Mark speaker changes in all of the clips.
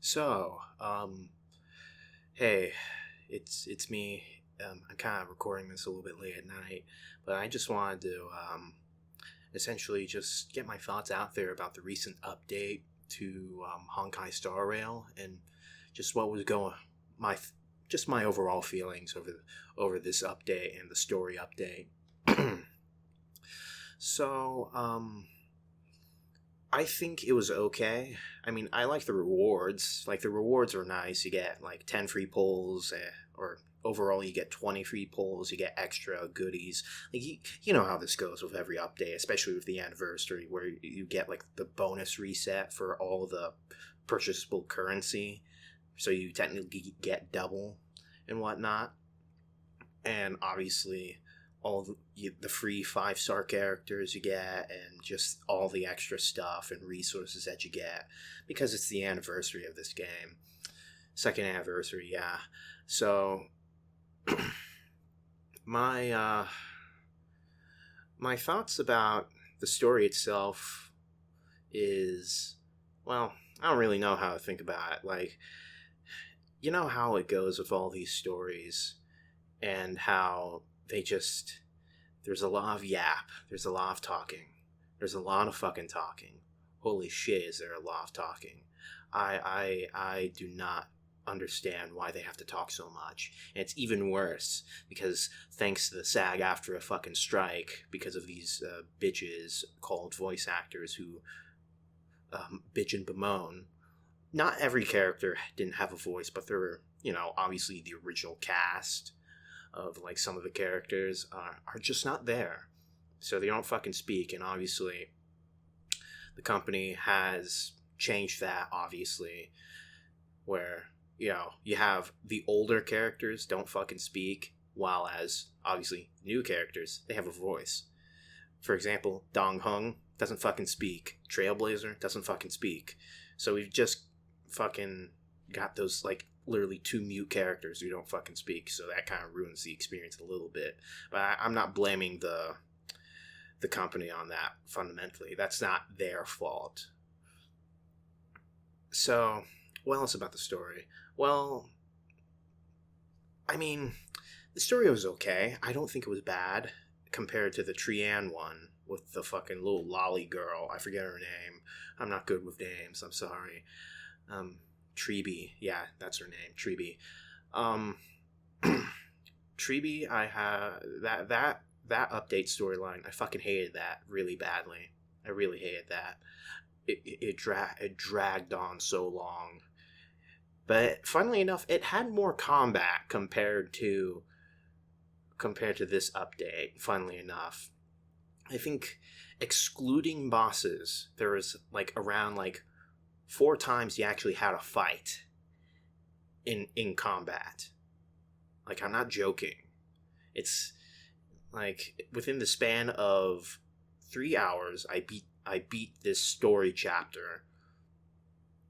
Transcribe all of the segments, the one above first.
Speaker 1: So, hey, it's me. I'm kind of recording this a little bit late at night, but I just wanted to essentially just get my thoughts out there about the recent update to Honkai Star Rail and just what was going my just my overall feelings over this update and the story update. so, I think it was okay. I mean, I like the rewards. Like, the rewards were nice. You get, like, 10 free pulls, or overall you get 20 free pulls. You get extra goodies. Like, you know how this goes with every update, especially with the anniversary, where you get, like, the bonus reset for all the purchasable currency. So you technically get double and whatnot. And obviously all the free 5-star characters you get and just all the extra stuff and resources that you get because it's the anniversary of this game. Second anniversary, yeah. So my my thoughts about the story itself is, well, I don't really know how to think about it. Like, you know how it goes with all these stories and how there's a lot of yap, there's a lot of talking, there's a lot of fucking talking. Holy shit, is there a lot of talking. I do not understand why they have to talk so much. And it's even worse because thanks to the SAG after a fucking strike, because of these bitches called voice actors who bitch and bemoan, not every character didn't have a voice, but there were, obviously the original cast of, like, some of the characters are just not there. So they don't fucking speak, and obviously the company has changed that, obviously, where, you have the older characters don't fucking speak, while as, obviously, new characters, they have a voice. For example, Dong Hung doesn't fucking speak. Trailblazer doesn't fucking speak. So we've just fucking got those, like, literally 2 mute characters who don't fucking speak, so that kind of ruins the experience a little bit. But I'm not blaming the company on that fundamentally. That's not their fault. So, what else about the story? Well, I mean, the story was okay. I don't think it was bad compared to the Trian one with the fucking little lolly girl. I forget her name. I'm not good with names. I'm sorry. Treeby, yeah, that's her name, Treeby. Treeby, I have that update storyline. I fucking hated that really badly. I really hated that. It dragged on so long, but funnily enough, it had more combat compared to this update. Funnily enough, I think excluding bosses, there was like around like 4 times you actually had a fight in combat. Like, I'm not joking. It's like within the span of 3 hours, I beat this story chapter.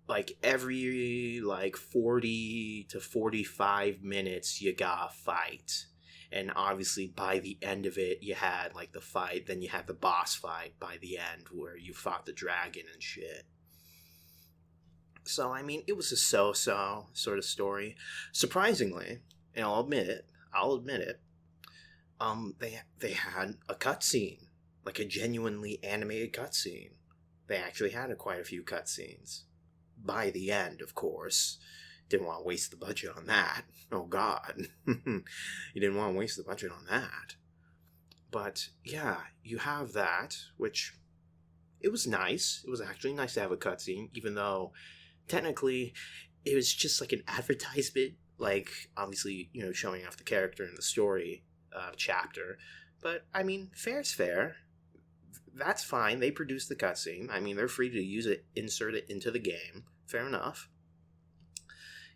Speaker 1: Like, every like 40 to 45 minutes you got a fight. And obviously by the end of it you had like the fight, then you had the boss fight by the end where you fought the dragon and shit. So, I mean, it was a so-so sort of story. Surprisingly, and I'll admit it, they had a cutscene, like a genuinely animated cutscene. They actually had quite a few cutscenes. By the end, of course. Didn't want to waste the budget on that. Oh, God. You didn't want to waste the budget on that. But, yeah, you have that, which, it was nice. It was actually nice to have a cutscene, even though technically it was just like an advertisement, like, obviously, showing off the character in the story chapter. But, I mean, fair's fair. That's fine. They produced the cutscene. I mean, they're free to use it, insert it into the game. Fair enough.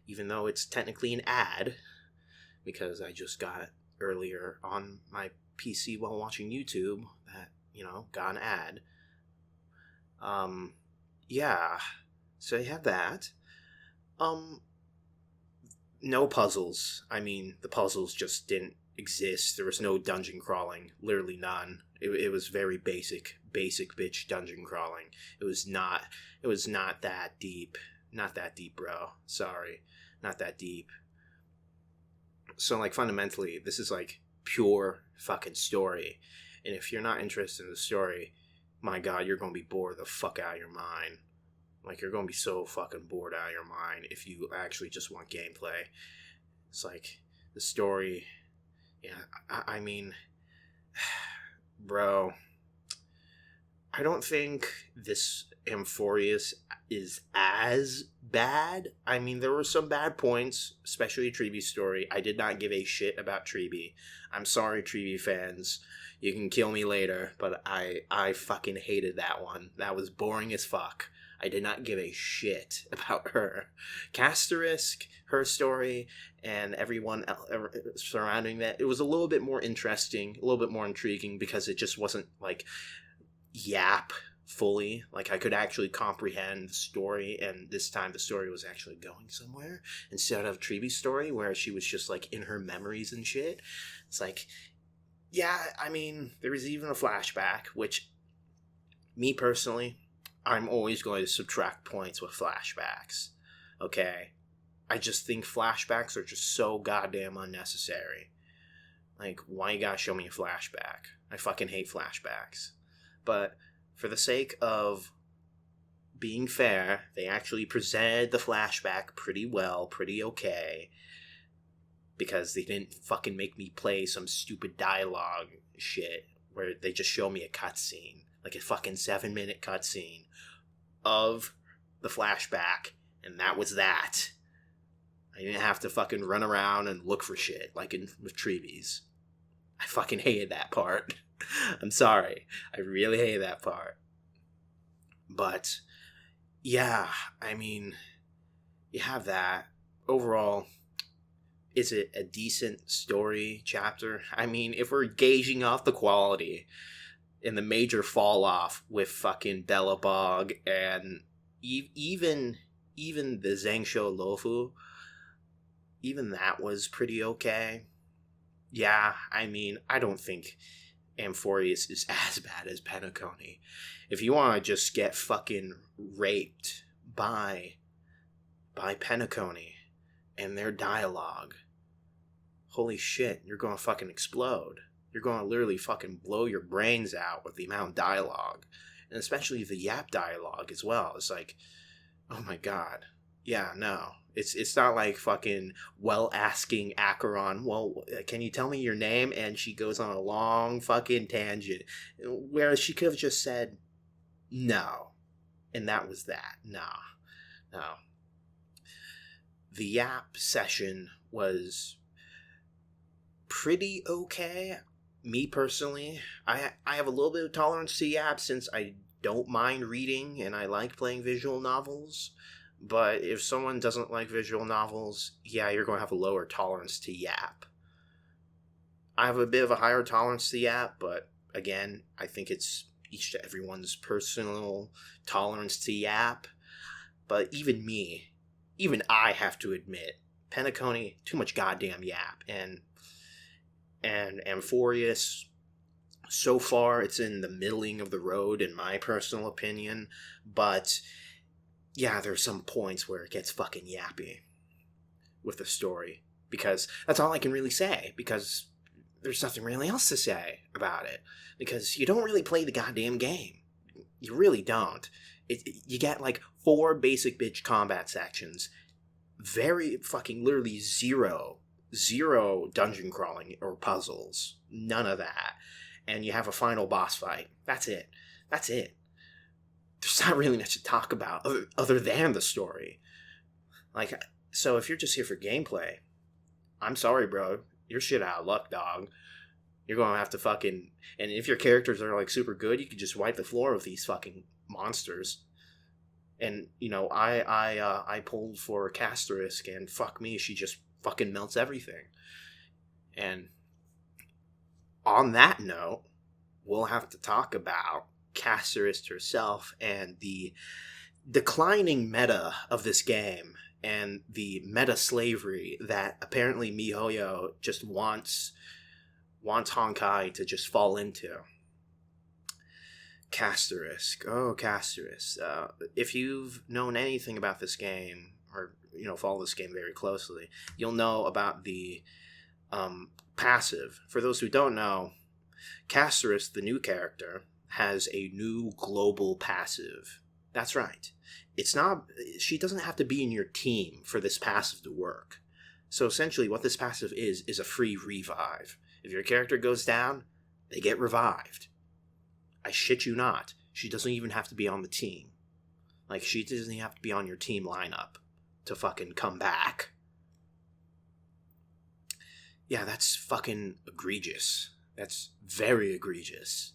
Speaker 1: Even though it's technically an ad, because I just got it earlier on my PC while watching YouTube that, got an ad. Yeah. So you have that. No puzzles. I mean, the puzzles just didn't exist. There was no dungeon crawling. Literally none. It was very basic bitch dungeon crawling. It was not that deep. not that deep, bro. Sorry, not that deep. So, like, fundamentally, this is, like, pure fucking story. And if you're not interested in the story, my God, you're going to be bored the fuck out of your mind. Like, you're going to be so fucking bored out of your mind if you actually just want gameplay. It's like, the story, yeah, I mean, bro, I don't think this Amphorius is as bad. I mean, there were some bad points, especially Treeby's story. I did not give a shit about Treeby. I'm sorry, Treeby fans. You can kill me later, but I fucking hated that one. That was boring as fuck. I did not give a shit about her. Castorice, her story, and everyone surrounding that, it was a little bit more interesting, a little bit more intriguing, because it just wasn't, like, yap fully. Like, I could actually comprehend the story, and this time the story was actually going somewhere, instead of Treeby's story, where she was just, like, in her memories and shit. It's like, yeah, I mean, there was even a flashback, which, me personally, I'm always going to subtract points with flashbacks, okay? I just think flashbacks are just so goddamn unnecessary. Like, why you gotta show me a flashback? I fucking hate flashbacks. But for the sake of being fair, they actually presented the flashback pretty well, pretty okay, because they didn't fucking make me play some stupid dialogue shit where they just show me a cutscene, like a fucking 7-minute cutscene of the flashback, and that was that. I didn't have to fucking run around and look for shit like in with Treebies. I fucking hated that part. I'm sorry. I really hated that part. But, yeah, I mean, you have that. Overall, is it a decent story chapter? I mean, if we're gauging off the quality and the major fall off with fucking Bellabog and even the Zhengshou Lofu, even that was pretty okay. Yeah, I mean, I don't think Amphorius is as bad as Penacony. If you want to just get fucking raped by Penacony and their dialogue, holy shit, you're going to fucking explode. You're going to literally fucking blow your brains out with the amount of dialogue. And especially the Yap dialogue as well. It's like, oh my god. Yeah, no. It's not like fucking asking Acheron, well, can you tell me your name? And she goes on a long fucking tangent. Whereas she could have just said, no. And that was that. No. The Yap session was pretty okay. Me personally, I have a little bit of tolerance to Yap since I don't mind reading and I like playing visual novels. But if someone doesn't like visual novels, yeah, you're going to have a lower tolerance to Yap. I have a bit of a higher tolerance to Yap, but again, I think it's each to everyone's personal tolerance to Yap. But even I have to admit, Penacony, too much goddamn Yap. And Amphorius, so far it's in the middling of the road in my personal opinion, but yeah, there's some points where it gets fucking yappy with the story, because that's all I can really say, because there's nothing really else to say about it, because you don't really play the goddamn game. You really don't. You get like 4 basic bitch combat sections, very fucking literally zero dungeon crawling or puzzles, none of that, and you have a final boss fight. That's it. There's not really much to talk about other than the story. Like, so if you're just here for gameplay, I'm sorry, bro. You're shit out of luck, dog. You're going to have to fucking... And if your characters are, like, super good, you can just wipe the floor with these fucking monsters. And, you know, I pulled for Castorice, and fuck me, she just fucking melts everything. And on that note, we'll have to talk about Castorice herself and the declining meta of this game and the meta slavery that apparently MiHoYo just wants Honkai to just fall into. Castorice. Oh, Castorice. If you've known anything about this game, or, follow this game very closely, you'll know about the passive. For those who don't know, Castorice, the new character, has a new global passive. That's right. She doesn't have to be in your team for this passive to work. So essentially what this passive is a free revive. If your character goes down, they get revived. I shit you not. She doesn't even have to be on the team. Like, she doesn't have to be on your team lineup to fucking come back. Yeah, that's fucking egregious. That's very egregious.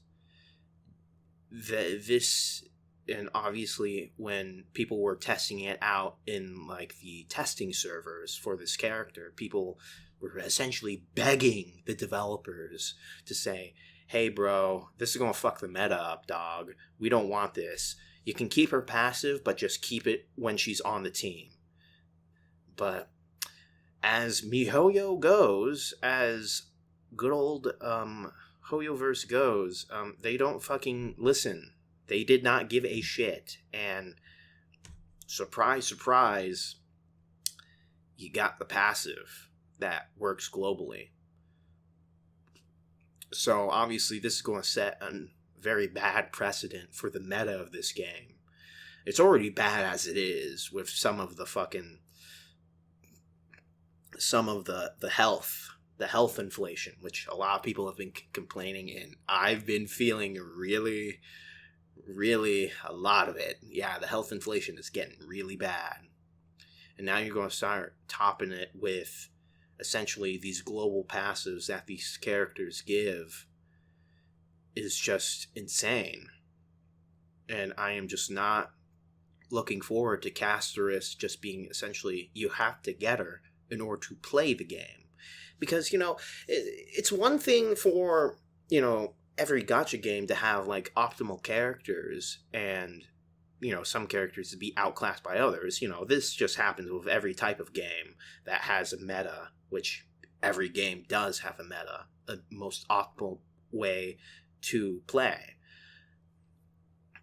Speaker 1: And obviously when people were testing it out in, like, the testing servers for this character, people were essentially begging the developers to say, hey bro, this is gonna fuck the meta up, dog. We don't want this. You can keep her passive, but just keep it when she's on the team. But as MiHoYo goes, as good old HoYoverse goes, they don't fucking listen. They did not give a shit. And surprise, surprise, you got the passive that works globally. So obviously this is going to set a very bad precedent for the meta of this game. It's already bad as it is with some of the health inflation, which a lot of people have been complaining, and I've been feeling really, really a lot of it. Yeah, the health inflation is getting really bad. And now you're going to start topping it with essentially these global passives that these characters give is just insane. And I am just not looking forward to Castorice just being essentially, you have to get her in order to play the game. Because, it's one thing for, every gacha game to have, like, optimal characters and, some characters to be outclassed by others. This just happens with every type of game that has a meta, which every game does have a meta, a most optimal way to play.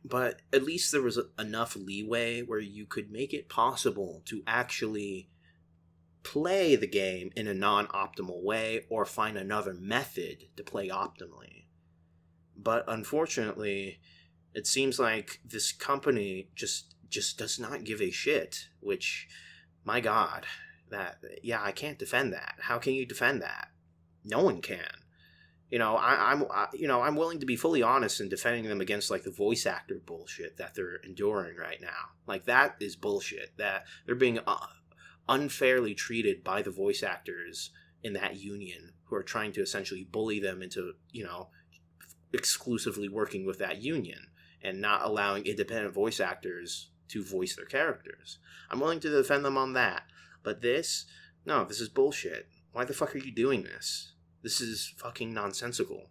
Speaker 1: But at least there was enough leeway where you could make it possible to actually play the game in a non-optimal way or find another method to play optimally. But unfortunately, it seems like this company just does not give a shit, which, my God, I can't defend that. How can you defend that? No one can. I'm willing to be fully honest in defending them against, like, the voice actor bullshit that they're enduring right now. Like, that is bullshit. That they're being unfairly treated by the voice actors in that union who are trying to essentially bully them into, exclusively working with that union and not allowing independent voice actors to voice their characters. I'm willing to defend them on that. But this is bullshit. Why the fuck are you doing this? This is fucking nonsensical.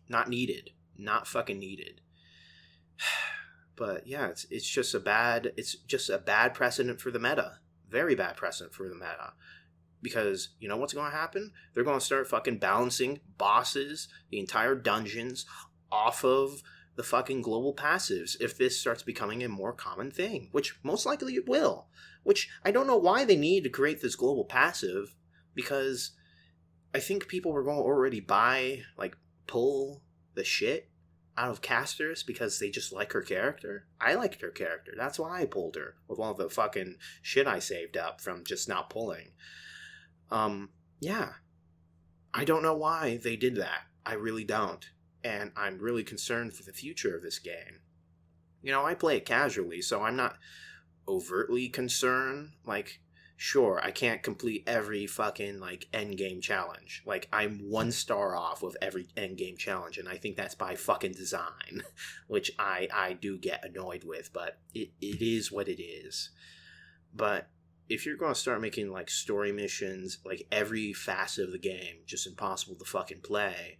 Speaker 1: Not needed. Not fucking needed. But yeah, it's just a bad precedent for the meta. Very bad precedent for the meta. Because, what's going to happen? They're going to start fucking balancing bosses, the entire dungeons, off of the fucking global passives if this starts becoming a more common thing, which most likely it will. Which, I don't know why they need to create this global passive, because I think people were going to already pull the shit out of Castorice because they just like her character. I liked her character. That's why I pulled her with all the fucking shit I saved up from just not pulling. Yeah. I don't know why they did that. I really don't. And I'm really concerned for the future of this game. I play it casually, so I'm not overtly concerned. Like, sure, I can't complete every fucking, endgame challenge. I'm 1 star off with every endgame challenge, and I think that's by fucking design, which I do get annoyed with, but it is what it is. But if you're going to start making, story missions, every facet of the game just impossible to fucking play,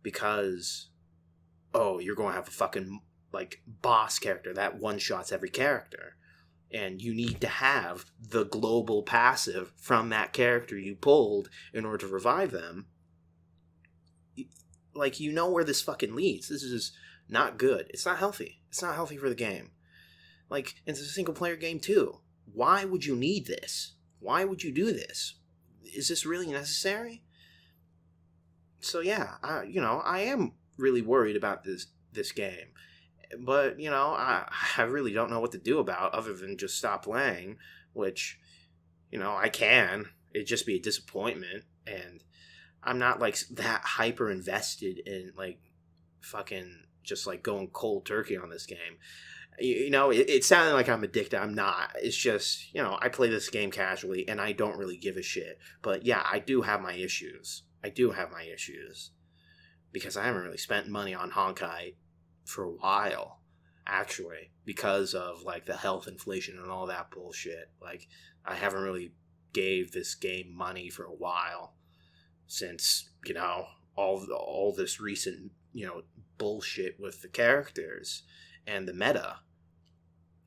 Speaker 1: because, you're going to have a fucking, boss character that one-shots every character, and you need to have the global passive from that character you pulled in order to revive them, where this fucking leads. This is not good. It's not healthy. It's not healthy for the game. Like, it's a single player game too. Why would you need this? Why would you do this? Is this really necessary? So yeah, I am really worried about this game. But, I really don't know what to do about other than just stop playing, which, I can. It'd just be a disappointment, and I'm not, like, that hyper invested in, like, fucking just, like, going cold turkey on this game. It sounded like I'm addicted. I'm not. It's just, I play this game casually, and I don't really give a shit. But, yeah, I do have my issues. Because I haven't really spent money on Honkai for a while, actually, because of, like, the health inflation and all that bullshit. Like, I haven't really gave this game money for a while since, all this recent, bullshit with the characters and the meta.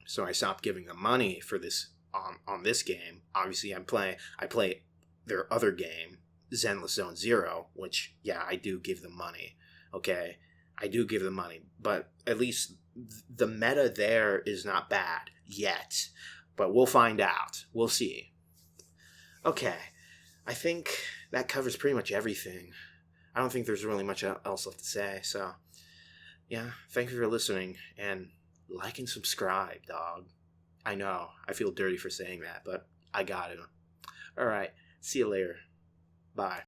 Speaker 1: So I stopped giving them money for this on this game. Obviously, I play their other game, Zenless Zone Zero, which, yeah, I do give them money. Okay, I do give them money, but at least the meta there is not bad yet. But we'll find out. We'll see. Okay, I think that covers pretty much everything. I don't think there's really much else left to say, so yeah, thank you for listening, and like and subscribe, dog. I know, I feel dirty for saying that, but I got it. Alright, see you later. Bye.